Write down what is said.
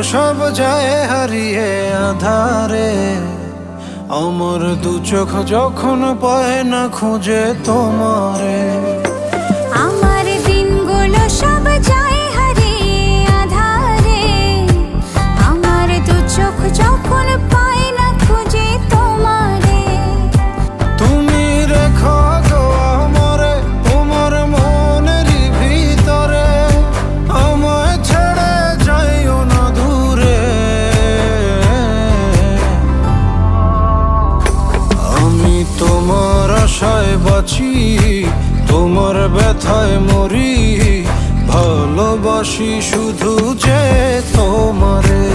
সব যায় হারিয়ে আধারে, আমার দু চোখ যখন পায় না খুঁজে তোমারে। আমার দিনগুলো সব যায় হারিয়ে আধারে, আমার দু চোখ যখন পায় না খুঁজে তোমারে। তুমি রেখো গো আমারে তোমার মনেরই ভিতরে, আমায় ছেড়ে যাইও না দূরে। আমি তোমার আশায় বাঁচি, তোমার ব্যথায় মরি, ভালোবাসি শুধু যে তোমারে।